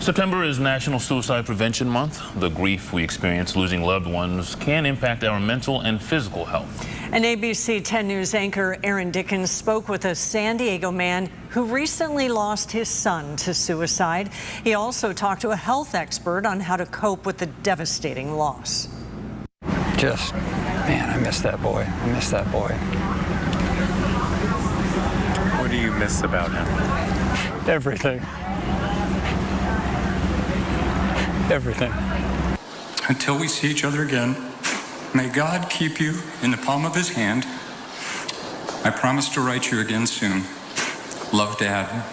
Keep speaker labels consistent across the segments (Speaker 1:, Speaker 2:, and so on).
Speaker 1: September is National Suicide Prevention Month. The grief we experience losing loved ones can impact our mental and physical health.
Speaker 2: And ABC 10 News anchor Aaron Dickens spoke with a San Diego man who recently lost his son to suicide. He also talked to a health expert on how to cope with the devastating loss.
Speaker 3: Man, I miss that boy. I miss that boy.
Speaker 4: What do you miss about him?
Speaker 3: Everything. Everything.
Speaker 5: Until we see each other again, may God keep you in the palm of his hand. I promise to write you again soon. Love, Dad.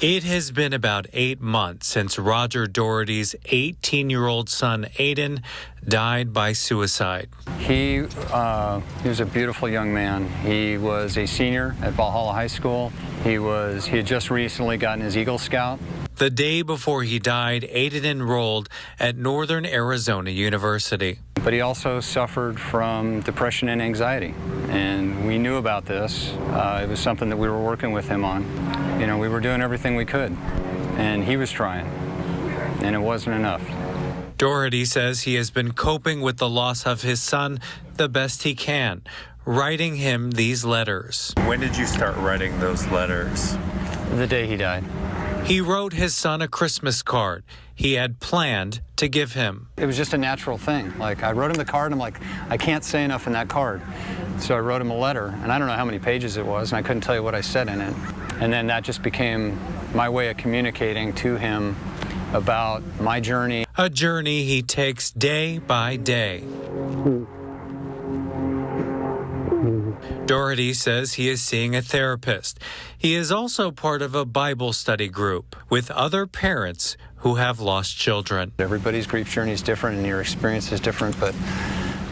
Speaker 6: It has been about 8 months since Roger Doherty's 18-year-old son, Aiden, died by suicide.
Speaker 3: He was a beautiful young man. He was a senior at Valhalla High School. He had just recently gotten his Eagle Scout.
Speaker 6: The day before he died, Aiden enrolled at Northern Arizona University.
Speaker 3: But he also suffered from depression and anxiety, and we knew about this. It was something that we were working with him on. You know, we were doing everything we could, and he was trying, and it wasn't enough.
Speaker 6: Doherty says he has been coping with the loss of his son the best he can, writing him these letters.
Speaker 4: When did you start writing those letters?
Speaker 3: The day he died.
Speaker 6: He wrote his son a Christmas card he had planned to give him.
Speaker 3: It was just a natural thing. Like, I wrote him the card, and I'm like, I can't say enough in that card. So I wrote him a letter, and I don't know how many pages it was, and I couldn't tell you what I said in it. And then that just became my way of communicating to him about my journey.
Speaker 6: A journey he takes day by day. Doherty says he is seeing a therapist. He is also part of a Bible study group with other parents who have lost children.
Speaker 3: Everybody's grief journey is different and your experience is different, but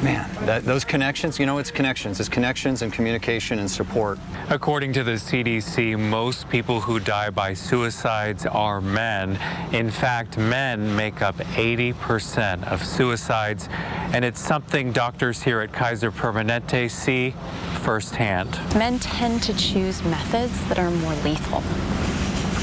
Speaker 3: man, those connections, you know, it's connections. It's connections and communication and support.
Speaker 6: According to the CDC, most people who die by suicides are men. In fact, men make up 80% of suicides, and it's something doctors here at Kaiser Permanente see firsthand.
Speaker 7: Men tend to choose methods that are more lethal.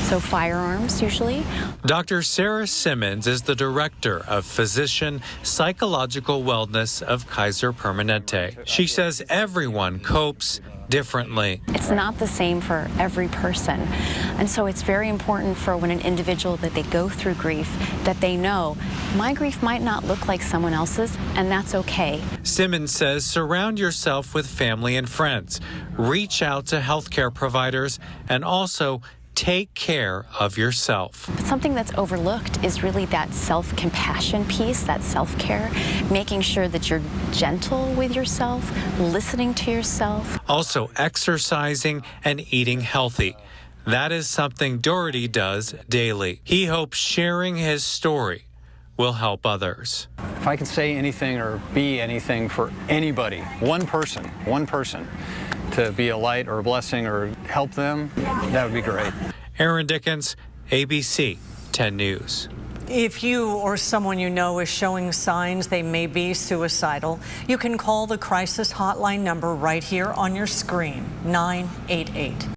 Speaker 7: So firearms, usually.
Speaker 6: Dr. Sarah Simmons is the director of Physician Psychological Wellness of Kaiser Permanente. She says everyone copes differently.
Speaker 7: It's not the same for every person. And so it's very important for when an individual that they go through grief that they know my grief might not look like someone else's, and that's okay.
Speaker 6: Simmons says surround yourself with family and friends. Reach out to healthcare providers and also take care of yourself.
Speaker 7: But something that's overlooked is really that self-compassion piece, that self-care, making sure that you're gentle with yourself, listening to yourself.
Speaker 6: Also exercising and eating healthy. That is something Doherty does daily. He hopes sharing his story will help others.
Speaker 3: If I could say anything or be anything for anybody, one person, to be a light or a blessing or help them, that would be great.
Speaker 6: Aaron Dickens, ABC 10 News.
Speaker 2: If you or someone you know is showing signs they may be suicidal, you can call the crisis hotline number right here on your screen, 988.